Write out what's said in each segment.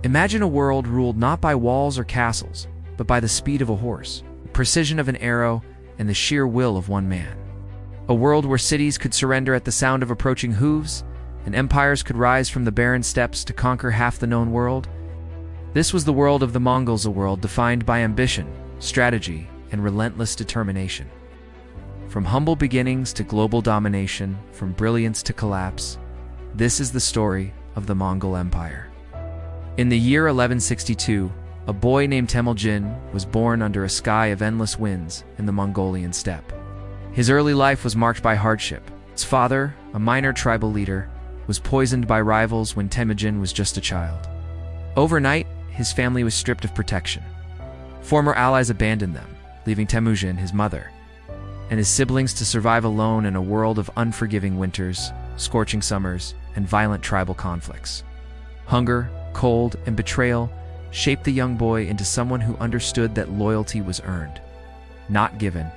Imagine a world ruled not by walls or castles, but by the speed of a horse, the precision of an arrow, and the sheer will of one man. A world where cities could surrender at the sound of approaching hooves, and empires could rise from the barren steppes to conquer half the known world. This was the world of the Mongols, a world defined by ambition, strategy, and relentless determination. From humble beginnings to global domination, from brilliance to collapse, this is the story of the Mongol Empire. In the year 1162, a boy named Temujin was born under a sky of endless winds in the Mongolian steppe. His early life was marked by hardship. His father, a minor tribal leader, was poisoned by rivals when Temujin was just a child. Overnight, his family was stripped of protection. Former allies abandoned them, leaving Temujin, his mother, and his siblings to survive alone in a world of unforgiving winters, scorching summers, and violent tribal conflicts. Hunger, cold, and betrayal shaped the young boy into someone who understood that loyalty was earned, not given,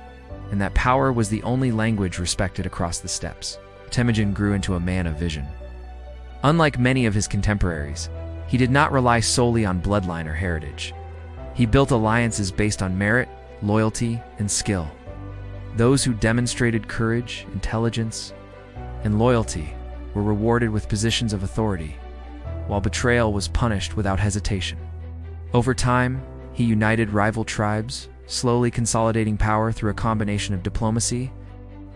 and that power was the only language respected across the steppes. Temujin grew into a man of vision. Unlike many of his contemporaries, he did not rely solely on bloodline or heritage. He built alliances based on merit, loyalty, and skill. Those who demonstrated courage, intelligence, and loyalty were rewarded with positions of authority, while betrayal was punished without hesitation. Over time, he united rival tribes, slowly consolidating power through a combination of diplomacy,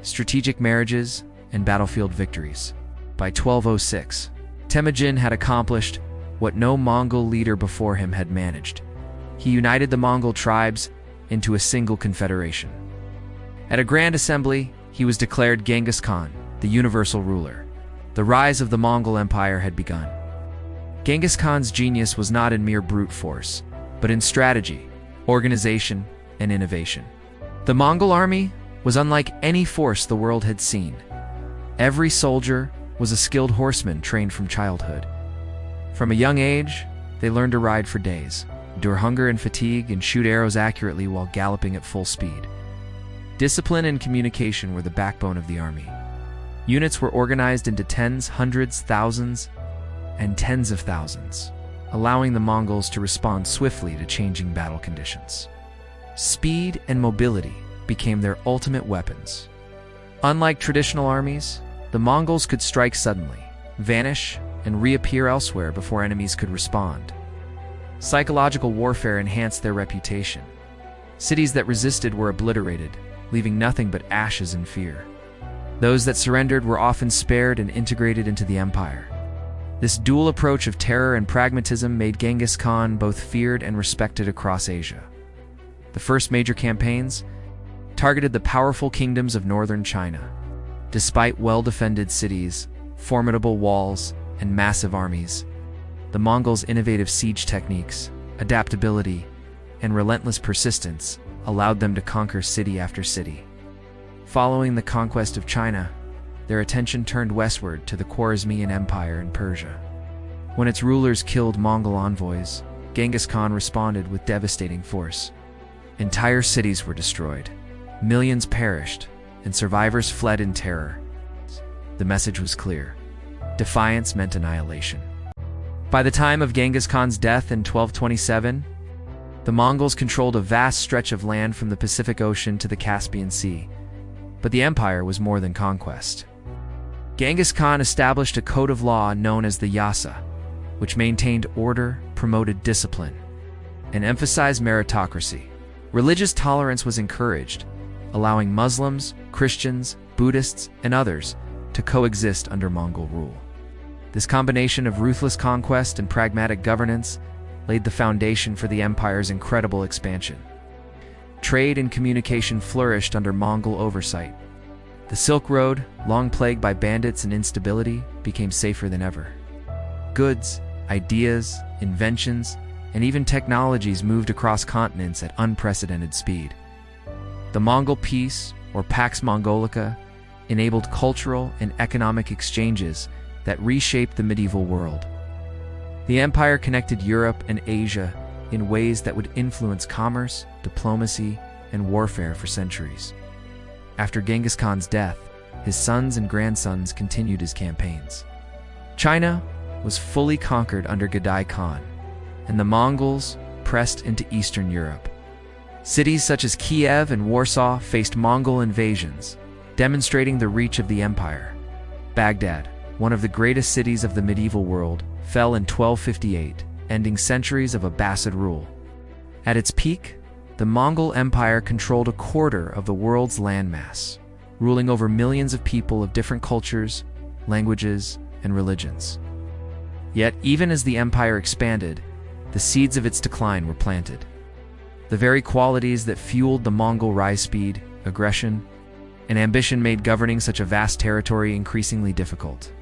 strategic marriages, and battlefield victories. By 1206, Temujin had accomplished what no Mongol leader before him had managed. He united the Mongol tribes into a single confederation. At a grand assembly, he was declared Genghis Khan, the universal ruler. The rise of the Mongol Empire had begun. Genghis Khan's genius was not in mere brute force, but in strategy, organization, and innovation. The Mongol army was unlike any force the world had seen. Every soldier was a skilled horseman trained from childhood. From a young age, they learned to ride for days, endure hunger and fatigue, and shoot arrows accurately while galloping at full speed. Discipline and communication were the backbone of the army. Units were organized into tens, hundreds, thousands, and tens of thousands, allowing the Mongols to respond swiftly to changing battle conditions. Speed and mobility became their ultimate weapons. Unlike traditional armies, the Mongols could strike suddenly, vanish, and reappear elsewhere before enemies could respond. Psychological warfare enhanced their reputation. Cities that resisted were obliterated, leaving nothing but ashes and fear. Those that surrendered were often spared and integrated into the empire. This dual approach of terror and pragmatism made Genghis Khan both feared and respected across Asia. The first major campaigns targeted the powerful kingdoms of northern China. Despite well-defended cities, formidable walls, and massive armies, the Mongols' innovative siege techniques, adaptability, and relentless persistence allowed them to conquer city after city. Following the conquest of China, their attention turned westward to the Khwarezmian Empire in Persia. When its rulers killed Mongol envoys, Genghis Khan responded with devastating force. Entire cities were destroyed, millions perished, and survivors fled in terror. The message was clear: defiance meant annihilation. By the time of Genghis Khan's death in 1227, the Mongols controlled a vast stretch of land from the Pacific Ocean to the Caspian Sea, but the empire was more than conquest. Genghis Khan established a code of law known as the Yasa, which maintained order, promoted discipline, and emphasized meritocracy. Religious tolerance was encouraged, allowing Muslims, Christians, Buddhists, and others to coexist under Mongol rule. This combination of ruthless conquest and pragmatic governance laid the foundation for the empire's incredible expansion. Trade and communication flourished under Mongol oversight. The Silk Road, long plagued by bandits and instability, became safer than ever. Goods, ideas, inventions, and even technologies moved across continents at unprecedented speed. The Mongol Peace, or Pax Mongolica, enabled cultural and economic exchanges that reshaped the medieval world. The empire connected Europe and Asia in ways that would influence commerce, diplomacy, and warfare for centuries. After Genghis Khan's death, his sons and grandsons continued his campaigns. China was fully conquered under Genghis Khan, and the Mongols pressed into Eastern Europe. Cities such as Kiev and Warsaw faced Mongol invasions, demonstrating the reach of the empire. Baghdad, one of the greatest cities of the medieval world, fell in 1258, ending centuries of Abbasid rule. At its peak, the Mongol Empire controlled a quarter of the world's landmass, ruling over millions of people of different cultures, languages, and religions. Yet, even as the empire expanded, the seeds of its decline were planted. The very qualities that fueled the Mongol rise: speed, aggression, and ambition made governing such a vast territory increasingly difficult.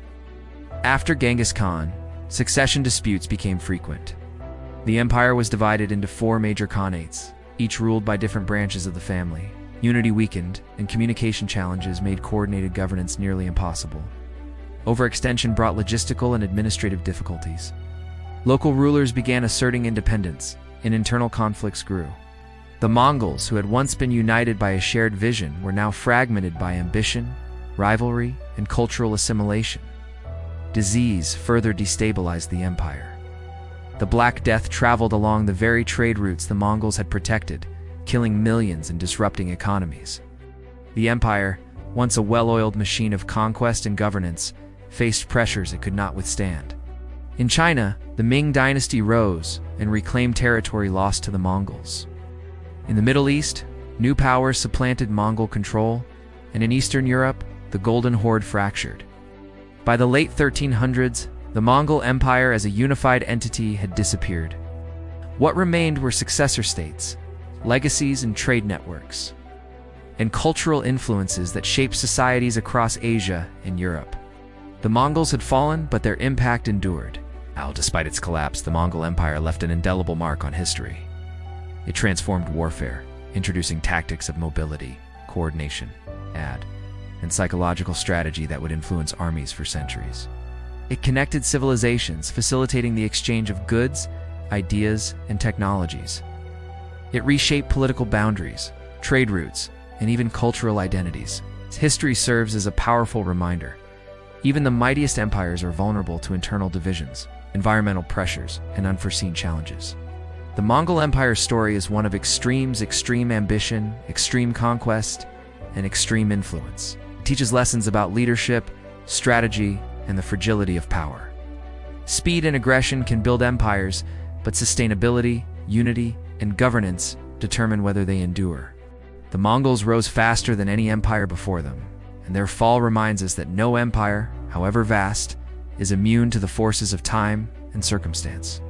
After Genghis Khan, succession disputes became frequent. The empire was divided into 4 major khanates, each ruled by different branches of the family. Unity weakened, and communication challenges made coordinated governance nearly impossible. Overextension brought logistical and administrative difficulties. Local rulers began asserting independence, and internal conflicts grew. The Mongols, who had once been united by a shared vision, were now fragmented by ambition, rivalry, and cultural assimilation. Disease further destabilized the empire. The Black Death traveled along the very trade routes the Mongols had protected, killing millions and disrupting economies. The empire, once a well-oiled machine of conquest and governance, faced pressures it could not withstand. In China, the Ming dynasty rose and reclaimed territory lost to the Mongols. In the Middle East, new powers supplanted Mongol control, and in Eastern Europe, the Golden Horde fractured. By the late 1300s, the Mongol Empire as a unified entity had disappeared. What remained were successor states, legacies and trade networks, and cultural influences that shaped societies across Asia and Europe. The Mongols had fallen, but their impact endured. Despite its collapse, the Mongol Empire left an indelible mark on history. It transformed warfare, introducing tactics of mobility, coordination, and psychological strategy that would influence armies for centuries. It connected civilizations, facilitating the exchange of goods, ideas, and technologies. It reshaped political boundaries, trade routes, and even cultural identities. History serves as a powerful reminder. Even the mightiest empires are vulnerable to internal divisions, environmental pressures, and unforeseen challenges. The Mongol Empire's story is one of extremes: extreme ambition, extreme conquest, and extreme influence. It teaches lessons about leadership, strategy, and the fragility of power. Speed and aggression can build empires, but sustainability, unity, and governance determine whether they endure. The Mongols rose faster than any empire before them, and their fall reminds us that no empire, however vast, is immune to the forces of time and circumstance.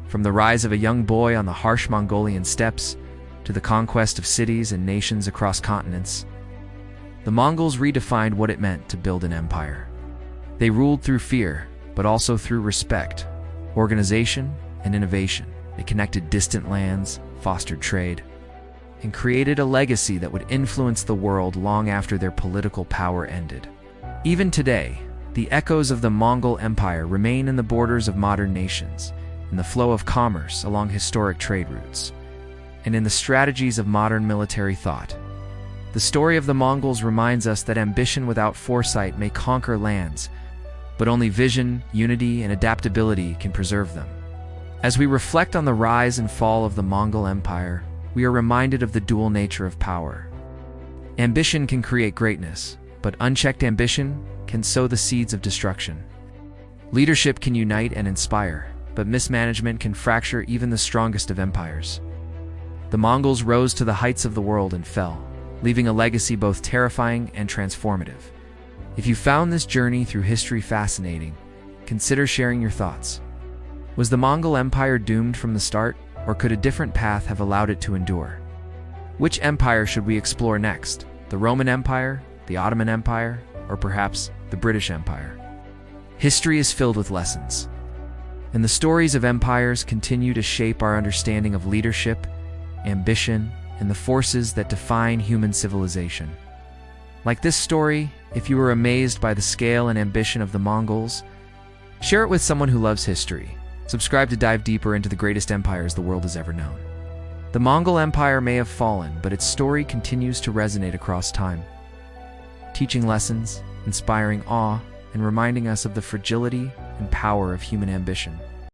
From the rise of a young boy on the harsh Mongolian steppes to the conquest of cities and nations across continents, the Mongols redefined what it meant to build an empire. They ruled through fear, but also through respect, organization, and innovation. They connected distant lands, fostered trade, and created a legacy that would influence the world long after their political power ended. Even today, the echoes of the Mongol Empire remain in the borders of modern nations, in the flow of commerce along historic trade routes, and in the strategies of modern military thought. The story of the Mongols reminds us that ambition without foresight may conquer lands, but only vision, unity, and adaptability can preserve them. As we reflect on the rise and fall of the Mongol Empire, we are reminded of the dual nature of power. Ambition can create greatness, but unchecked ambition can sow the seeds of destruction. Leadership can unite and inspire, but mismanagement can fracture even the strongest of empires. The Mongols rose to the heights of the world and fell, leaving a legacy both terrifying and transformative. If you found this journey through history fascinating, consider sharing your thoughts. Was the Mongol Empire doomed from the start, or could a different path have allowed it to endure? Which empire should we explore next? The Roman Empire, the Ottoman Empire, or perhaps the British Empire? History is filled with lessons, and the stories of empires continue to shape our understanding of leadership, ambition, and the forces that define human civilization. Like this story, if you were amazed by the scale and ambition of the Mongols, share it with someone who loves history. Subscribe to dive deeper into the greatest empires the world has ever known. The Mongol Empire may have fallen, but its story continues to resonate across time, teaching lessons, inspiring awe, and reminding us of the fragility and power of human ambition.